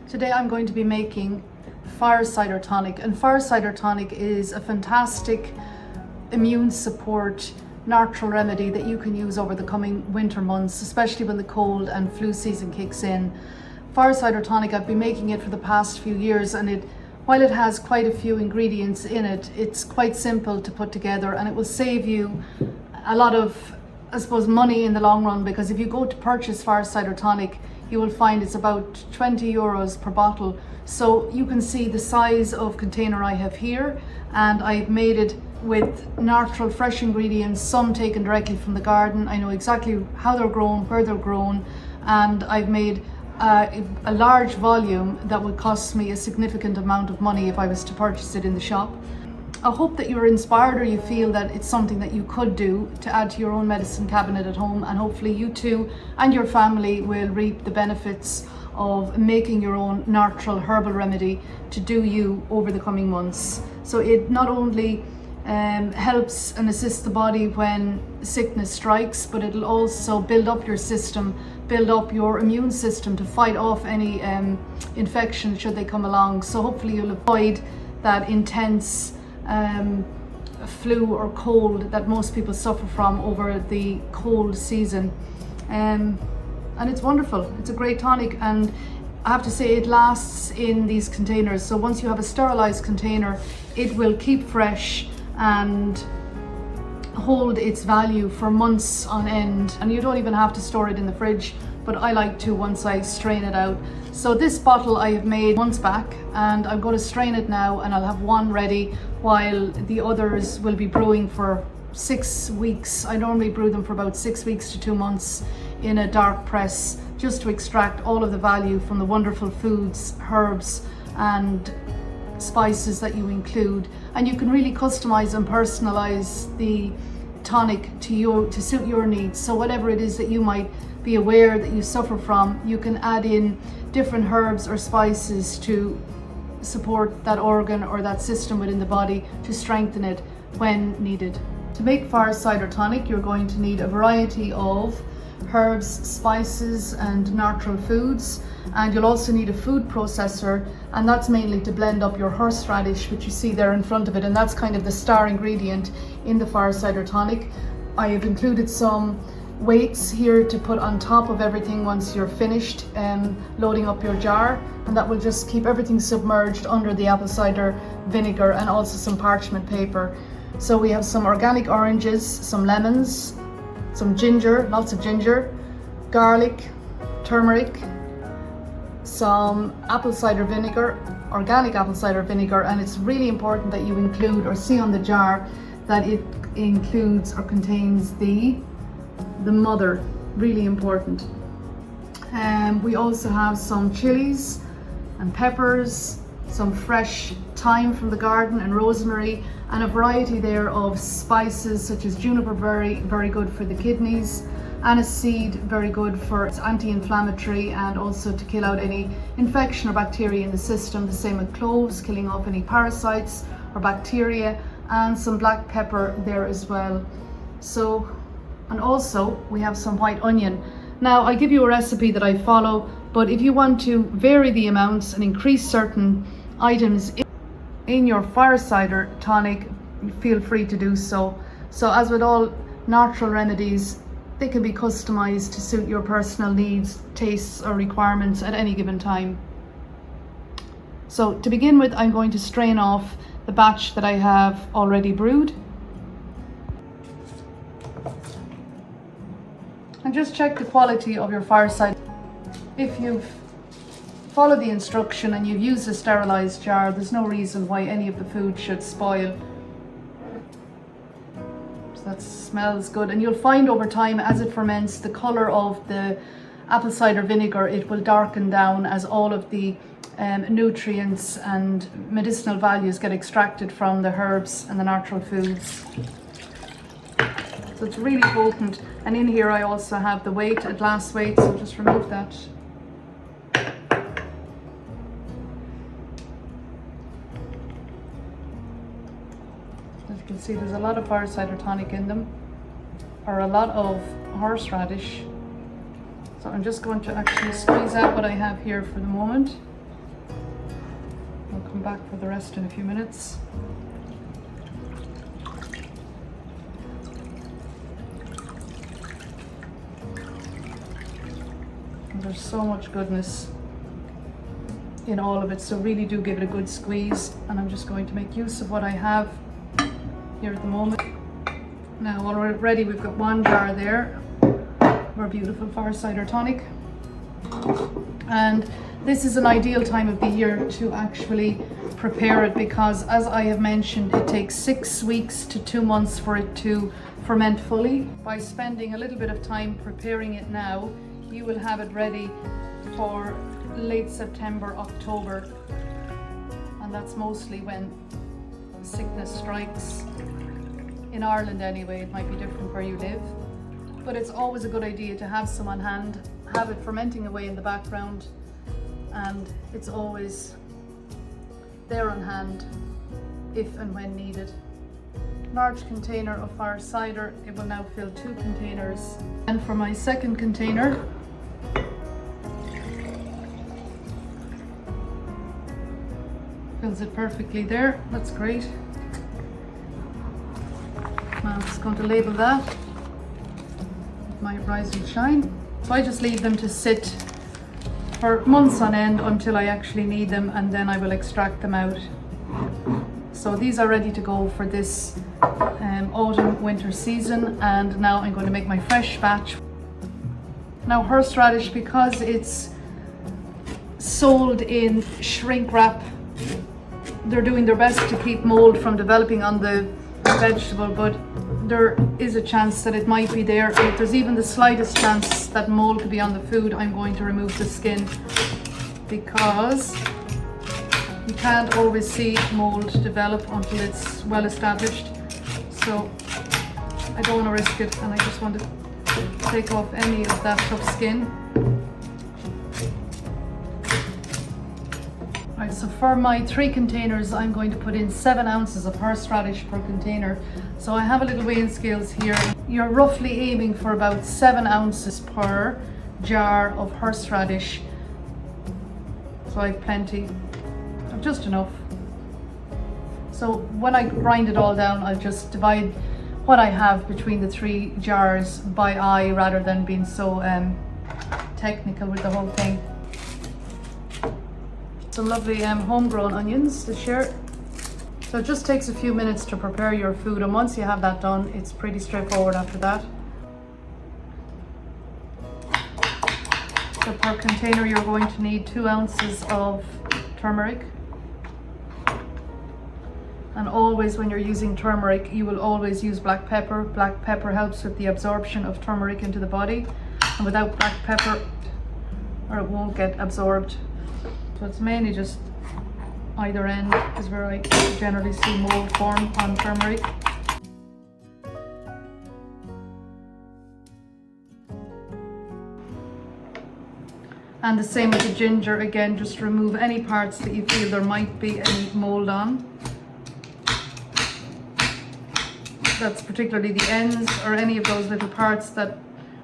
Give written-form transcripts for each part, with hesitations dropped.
Today I'm going to be making Fire-Cider Tonic, and Fire-Cider Tonic is a fantastic immune support natural remedy that you can use over the coming winter months, especially when the cold and flu season kicks in. Fire-Cider Tonic, I've been making it for the past few years, and while it has quite a few ingredients in it, it's quite simple to put together, and it will save you a lot of, I suppose, money in the long run, because if you go to purchase Fire-Cider Tonic, you will find it's about 20 euros per bottle. So you can see the size of container I have here, and I've made it with natural fresh ingredients, some taken directly from the garden. I know exactly how they're grown, where they're grown, and I've made a large volume that would cost me a significant amount of money if I was to purchase it in the shop. I hope that you're inspired, or you feel that it's something that you could do to add to your own medicine cabinet at home, and hopefully you too and your family will reap the benefits of making your own natural herbal remedy to do you over the coming months. So it not only helps and assists the body when sickness strikes, but it'll also build up your system, build up your immune system to fight off any infection should they come along. So hopefully you'll avoid that intense flu or cold that most people suffer from over the cold season. And it's wonderful. It's a great tonic, and I have to say it lasts in these containers. So once you have a sterilized container, it will keep fresh and hold its value for months on end, and you don't even have to store it in the fridge, but I like to once I strain it out. So this bottle I have made months back, and I'm going to strain it now, and I'll have one ready while the others will be brewing for 6 weeks. I normally brew them for about 6 weeks to 2 months in a dark press, just to extract all of the value from the wonderful foods, herbs and spices that you include. And you can really customize and personalize the tonic to suit your needs. So whatever it is that you might be aware that you suffer from, you can add in different herbs or spices to support that organ or that system within the body to strengthen it when needed. To make Fire-Cider Tonic, you're going to need a variety of herbs, spices and natural foods, and you'll also need a food processor, and that's mainly to blend up your horseradish, which you see there in front of it, and that's kind of the star ingredient in the Fire-Cider Tonic. I have included some weights here to put on top of everything once you're finished loading up your jar, and that will just keep everything submerged under the apple cider vinegar, and also some parchment paper. So we have some organic oranges, some lemons, some ginger, lots of ginger, garlic, turmeric, some apple cider vinegar, organic apple cider vinegar, and it's really important that you include or see on the jar that it includes or contains the mother, really important. We also have some chilies and peppers, some fresh thyme from the garden and rosemary, and a variety there of spices such as juniper berry, very good for the kidneys, aniseed, very good for its anti-inflammatory and also to kill out any infection or bacteria in the system. The same with cloves, killing off any parasites or bacteria, and some black pepper there as well. So, and also we have some white onion. Now I give you a recipe that I follow, but if you want to vary the amounts and increase certain items in your Fire-Cider Tonic, feel free to do so. So as with all natural remedies, they can be customized to suit your personal needs, tastes or requirements at any given time. So to begin with, I'm going to strain off the batch that I have already brewed. And just check the quality of your Fire-Cider. If you've followed the instruction and you've used a sterilized jar, there's no reason why any of the food should spoil. So that smells good, and you'll find over time as it ferments, the color of the apple cider vinegar, it will darken down as all of the nutrients and medicinal values get extracted from the herbs and the natural foods. So it's really potent. And in here I also have the weight, a glass weight, so just remove that. As you can see, there's a lot of Fire-Cider Tonic in them, or a lot of horseradish. So I'm just going to actually squeeze out what I have here for the moment. I'll come back for the rest in a few minutes. And there's so much goodness in all of it, so really do give it a good squeeze. And I'm just going to make use of what I have here at the moment. Now already we've got 1 jar there, our beautiful Fire-Cider Tonic. And this is an ideal time of the year to actually prepare it, because as I have mentioned, it takes 6 weeks to 2 months for it to ferment fully. By spending a little bit of time preparing it now, you will have it ready for late September, October, and that's mostly when sickness strikes. In Ireland anyway, it might be different where you live, but it's always a good idea to have some on hand, have it fermenting away in the background, and it's always there on hand if and when needed. Large container of Fire-Cider, it will now fill 2 containers. And for my second container, fills it perfectly there. That's great. I'm just going to label that with my Rise and Shine. So I just leave them to sit for months on end until I actually need them, and then I will extract them out. So these are ready to go for this autumn winter season, and now I'm going to make my fresh batch. Now horseradish, because it's sold in shrink wrap, they're doing their best to keep mold from developing on the vegetable, but there is a chance that it might be there. If there's even the slightest chance that mold could be on the food, I'm going to remove the skin, because you can't always see mold develop until it's well established. So I don't want to risk it, and I just want to take off any of that tough skin. Right, so for my 3 containers, I'm going to put in 7 ounces of horseradish per container. So I have a little weighing scales here. You're roughly aiming for about 7 ounces per jar of horseradish. So I have plenty, just enough. So when I grind it all down, I'll just divide what I have between the 3 jars by eye, rather than being so technical with the whole thing. Some lovely homegrown onions to share. So it just takes a few minutes to prepare your food, and once you have that done, it's pretty straightforward after that. So per container, you're going to need 2 ounces of turmeric. And always when you're using turmeric, you will always use black pepper. Black pepper helps with the absorption of turmeric into the body, and without black pepper, or it won't get absorbed. So it's mainly just either end is where I generally see mold form on turmeric. And the same with the ginger. Again, just remove any parts that you feel there might be any mold on. That's particularly the ends or any of those little parts that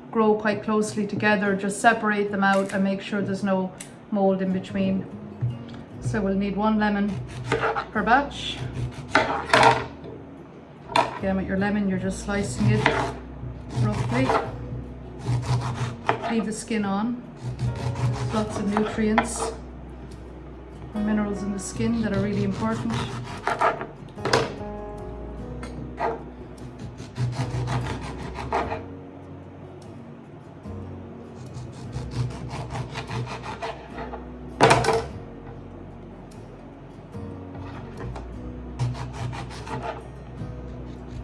grow quite closely together. Just separate them out and make sure there's no mold in between. So we'll need 1 lemon per batch. Again, with your lemon, you're just slicing it roughly. Leave the skin on. There's lots of nutrients and minerals in the skin that are really important.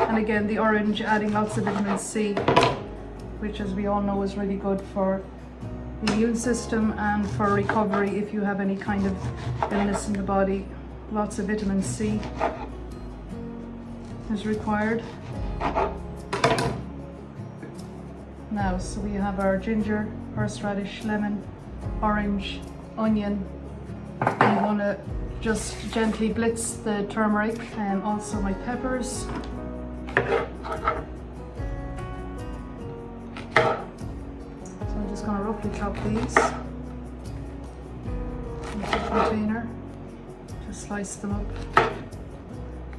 And again, the orange adding lots of vitamin C, which, as we all know, is really good for the immune system and for recovery if you have any kind of illness in the body. Lots of vitamin C is required. Now, so we have our ginger, horseradish, lemon, orange, onion. I'm going to just gently blitz the turmeric and also my peppers. So I'm just going to roughly chop these into the container. Just slice them up.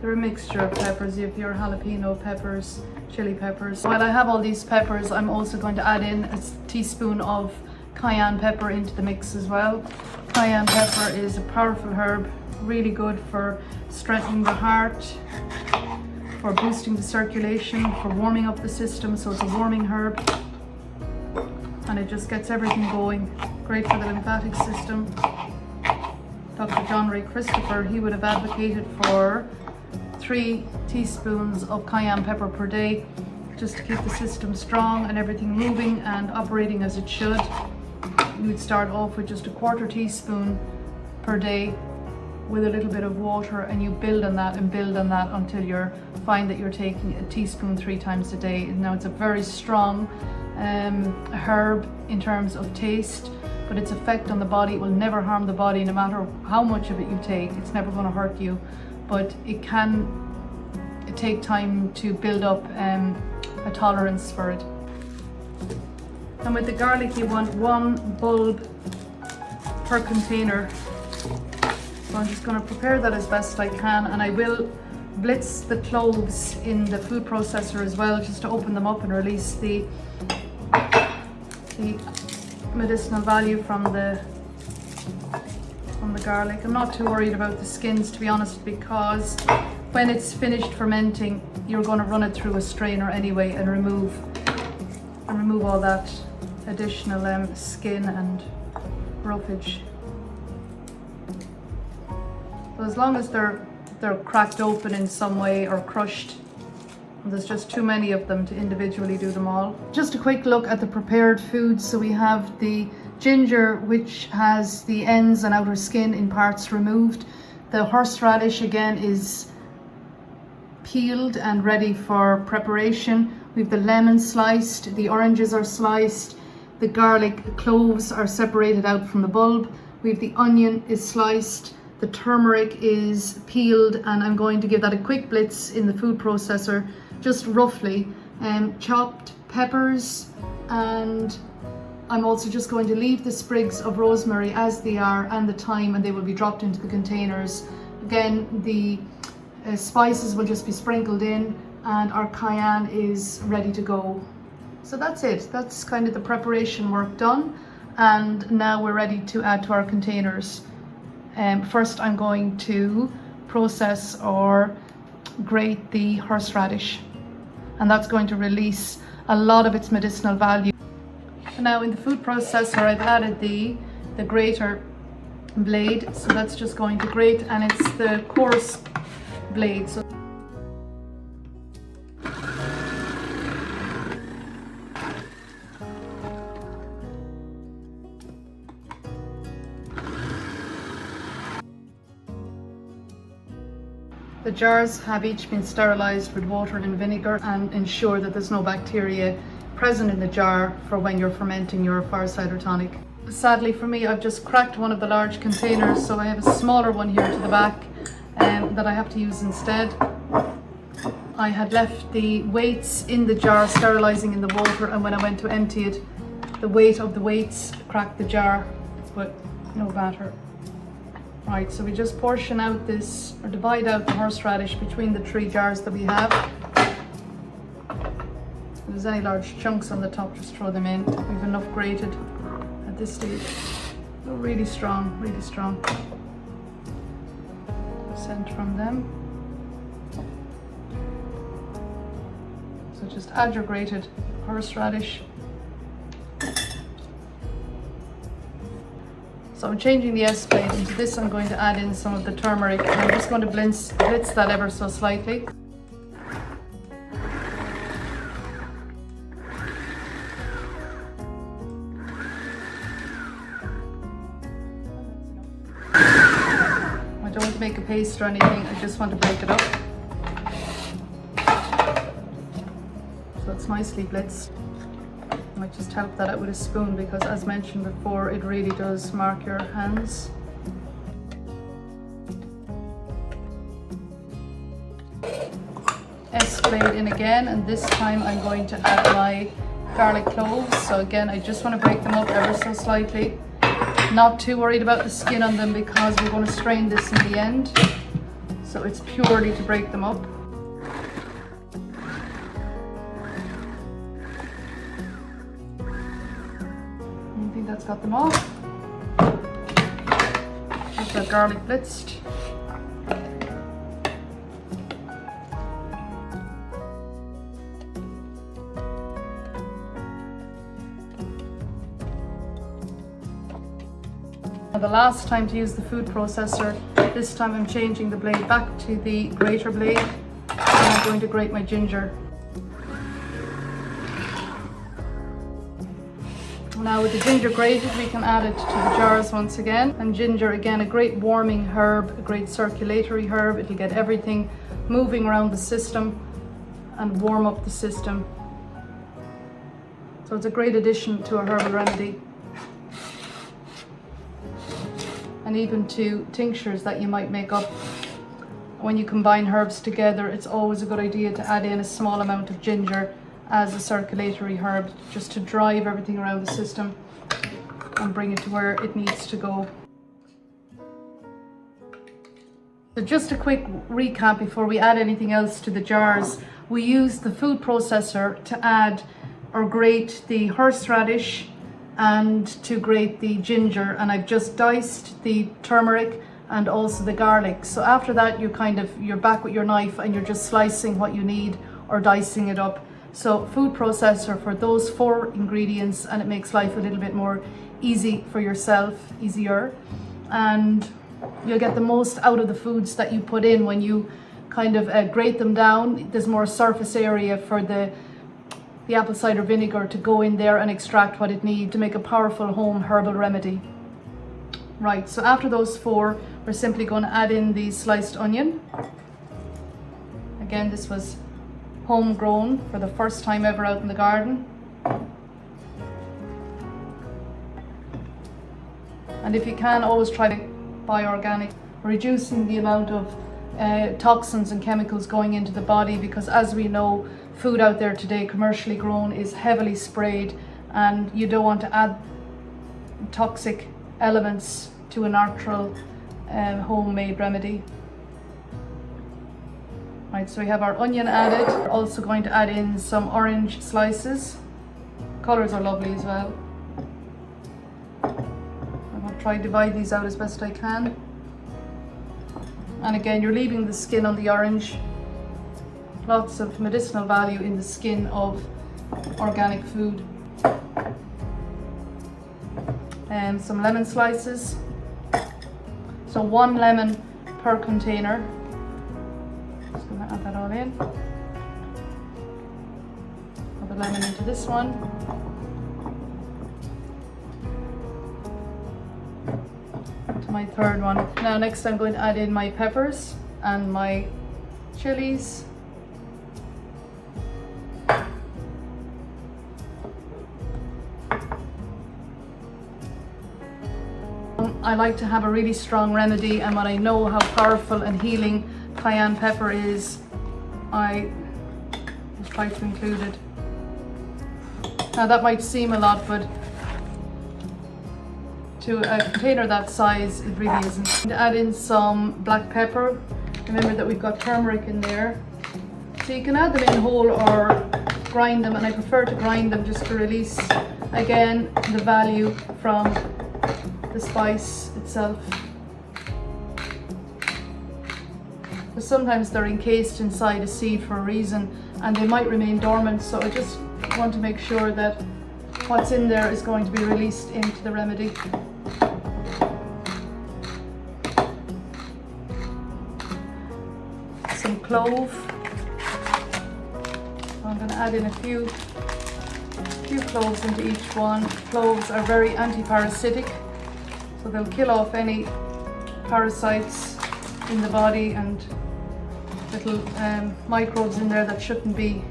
They're a mixture of peppers. You have your jalapeno peppers, chili peppers. While I have all these peppers, I'm also going to add in a teaspoon of cayenne pepper into the mix as well. Cayenne pepper is a powerful herb, really good for strengthening the heart, for boosting the circulation, for warming up the system, so it's a warming herb. And it just gets everything going. Great for the lymphatic system. Dr. John Ray Christopher, he would have advocated for 3 teaspoons of cayenne pepper per day, just to keep the system strong and everything moving and operating as it should. You would start off with just a 1/4 teaspoon per day with a little bit of water, and you build on that and build on that until you find that you're taking a teaspoon 3 times a day. Now it's a very strong herb in terms of taste, but its effect on the body will never harm the body no matter how much of it you take. It's never going to hurt you, but it can take time to build up a tolerance for it. And with the garlic, you want 1 bulb per container. So I'm just going to prepare that as best I can, and I will blitz the cloves in the food processor as well, just to open them up and release the medicinal value from the garlic. I'm not too worried about the skins, to be honest, because when it's finished fermenting, you're going to run it through a strainer anyway and remove all that additional skin and roughage. So as long as they're cracked open in some way or crushed, there's just too many of them to individually do them all. Just a quick look at the prepared foods. So we have the ginger, which has the ends and outer skin in parts removed. The horseradish again is peeled and ready for preparation. We have the lemon sliced, the oranges are sliced, the garlic cloves are separated out from the bulb. We have the onion is sliced, the turmeric is peeled, and I'm going to give that a quick blitz in the food processor, just roughly. Chopped peppers, and I'm also just going to leave the sprigs of rosemary as they are and the thyme, and they will be dropped into the containers. Again, the spices will just be sprinkled in, and our cayenne is ready to go. So that's it. That's kind of the preparation work done, and now we're ready to add to our containers. First I'm going to process or grate the horseradish, and that's going to release a lot of its medicinal value. Now in the food processor, I've added the grater blade, so that's just going to grate, and it's the coarse blade. So the jars have each been sterilized with water and vinegar, and ensure that there's no bacteria present in the jar for when you're fermenting your Fire-Cider tonic. Sadly for me, I've just cracked one of the large containers, so I have a smaller one here to the back that I have to use instead. I had left the weights in the jar sterilizing in the water, and when I went to empty it, the weight of the weights cracked the jar, but no matter. Right, so we just portion out this, or divide out the horseradish between the 3 jars that we have. If there's any large chunks on the top, just throw them in. We've enough grated at this stage. Oh, really strong, really strong. Scent from them. So just add your grated horseradish. So I'm changing the S plate. Into this I'm going to add in some of the turmeric, and I'm just going to blitz that ever so slightly. I don't want to make a paste or anything, I just want to break it up. So it's nicely blitzed. I might just help that out with a spoon, because as mentioned before, it really does mark your hands. S blade in again, and this time I'm going to add my garlic cloves. So again, I just want to break them up ever so slightly. Not too worried about the skin on them because we're going to strain this in the end. So it's purely to break them up. I think that's got them all. Just our garlic blitzed. The last time to use the food processor, this time I'm changing the blade back to the grater blade, and I'm going to grate my ginger. Now with the ginger grated, we can add it to the jars once again. And ginger, again, a great warming herb, a great circulatory herb. It'll get everything moving around the system and warm up the system. So it's a great addition to a herbal remedy. And even to tinctures that you might make up. When you combine herbs together, it's always a good idea to add in a small amount of ginger as a circulatory herb, just to drive everything around the system and bring it to where it needs to go. So just a quick recap before we add anything else to the jars. We use the food processor to add or grate the horseradish and to grate the ginger, and I've just diced the turmeric and also the garlic. So after that you're back with your knife and you're just slicing what you need or dicing it up. So food processor for those 4 ingredients, and it makes life a little bit more easier, and you'll get the most out of the foods that you put in when you kind of grate them down. There's more surface area for the apple cider vinegar to go in there and extract what it needs to make a powerful home herbal remedy. Right, so after those 4, we're simply going to add in the sliced onion. Again, this was homegrown for the first time ever out in the garden. And if you can, always try to buy organic, reducing the amount of toxins and chemicals going into the body, because as we know, food out there today, commercially grown, is heavily sprayed, and you don't want to add toxic elements to a natural homemade remedy. Right, so we have our onion added. We're also going to add in some orange slices. Colors are lovely as well. I'm going to try to divide these out as best I can. And again, you're leaving the skin on the orange. Lots of medicinal value in the skin of organic food. And some lemon slices. So 1 lemon per container. Just going to add that all in. Put the lemon into this one. To my 3rd one. Now next I'm going to add in my peppers and my chilies. I like to have a really strong remedy, and when I know how powerful and healing cayenne pepper is, I just try to include it. Now that might seem a lot, but to a container that size, it really isn't. To add in some black pepper. Remember that we've got turmeric in there. So you can add them in whole or grind them, and I prefer to grind them just to release, again, the value from the spice itself. But sometimes they're encased inside a seed for a reason, and they might remain dormant, so I just want to make sure that what's in there is going to be released into the remedy. Some clove. So I'm going to add in a few cloves into each one. Cloves are very anti-parasitic, so they'll kill off any parasites in the body and little microbes in there that shouldn't be,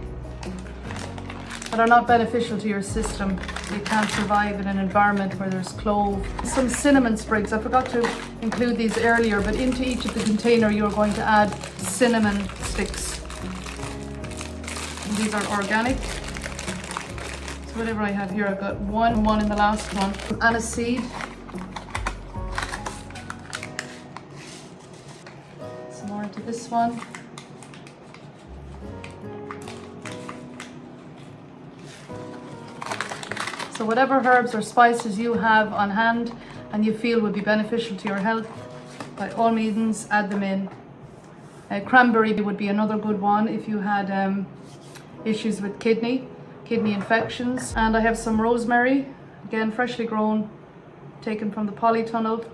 that are not beneficial to your system. You can't survive in an environment where there's clove. Some cinnamon sprigs. I forgot to include these earlier, but into each of the container you're going to add cinnamon sticks. And these are organic. So whatever I have here, I've got one in the last one. Aniseed. to this one. So whatever herbs or spices you have on hand and you feel would be beneficial to your health, by all means add them in. Cranberry would be another good one if you had issues with kidney infections. And I have some rosemary, again freshly grown, taken from the polytunnel.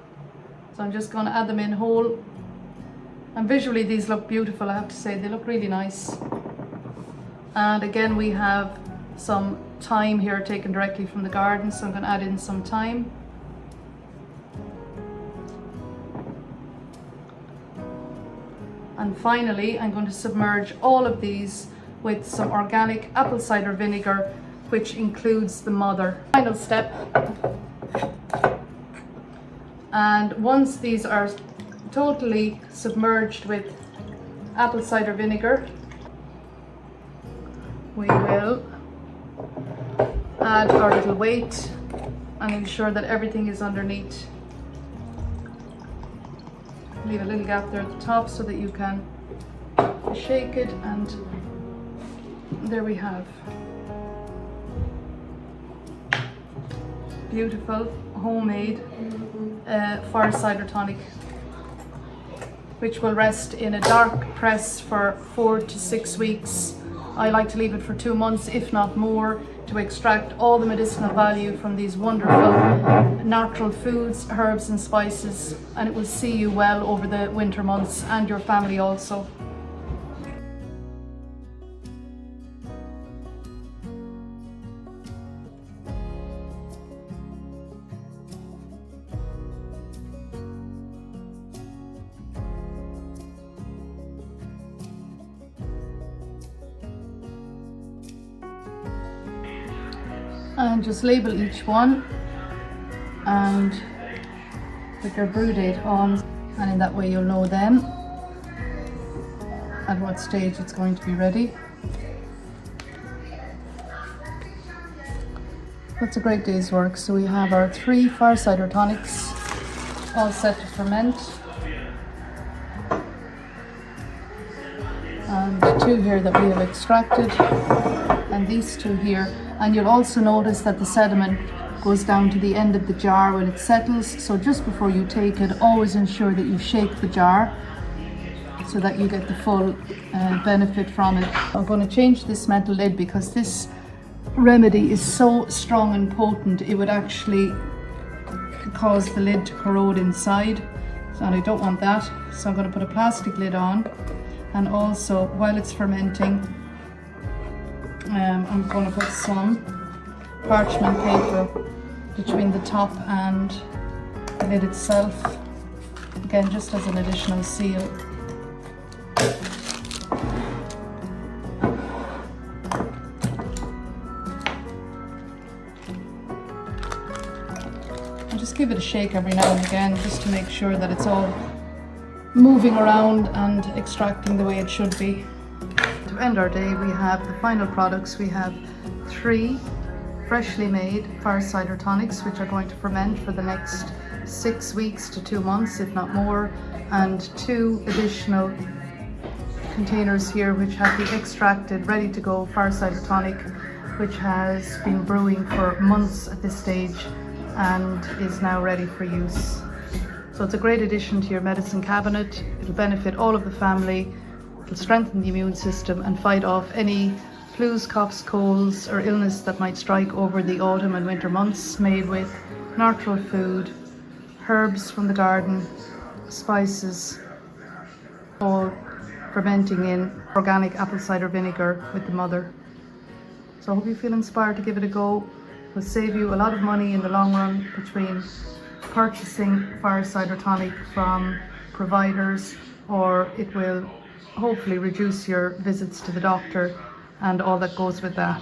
So I'm just going to add them in whole. And visually these look beautiful, I have to say, they look really nice. And again we have some thyme here taken directly from the garden, so I'm going to add in some thyme. And finally I'm going to submerge all of these with some organic apple cider vinegar, which includes the mother. Final step. And once these are totally submerged with apple cider vinegar, we will add our little weight and ensure that everything is underneath. Leave a little gap there at the top so that you can shake it, and there we have beautiful homemade Fire-Cider tonic, which will rest in a dark press for 4 to 6 weeks. I like to leave it for 2 months, if not more, to extract all the medicinal value from these wonderful natural foods, herbs and spices, and it will see you well over the winter months, and your family also. And just label each one and put your brew date on, and in that way you'll know then at what stage it's going to be ready. That's a great day's work. So we have our 3 Fire-Cider tonics all set to ferment, and 2 here that we have extracted, and these 2 here. And you'll also notice that the sediment goes down to the end of the jar when it settles. So just before you take it, always ensure that you shake the jar so that you get the full benefit from it. I'm going to change this metal lid because this remedy is so strong and potent, it would actually cause the lid to corrode inside, and I don't want that. So I'm going to put a plastic lid on, and also while it's fermenting, I'm going to put some parchment paper between the top and the lid itself, again just as an additional seal. And just give it a shake every now and again just to make sure that it's all moving around and extracting the way it should be. To end our day, we have the final products. We have 3 freshly made Fire-Cider tonics, which are going to ferment for the next 6 weeks to 2 months, if not more, and 2 additional containers here which have the extracted, ready to go Fire-Cider tonic, which has been brewing for months at this stage and is now ready for use. So it's a great addition to your medicine cabinet. It'll benefit all of the family. It'll strengthen the immune system and fight off any flus, coughs, colds or illness that might strike over the autumn and winter months, made with natural food, herbs from the garden, spices, all fermenting in organic apple cider vinegar with the mother. So I hope you feel inspired to give it a go. It will save you a lot of money in the long run between purchasing Fire-Cider tonic from providers, or it will hopefully reduce your visits to the doctor and all that goes with that.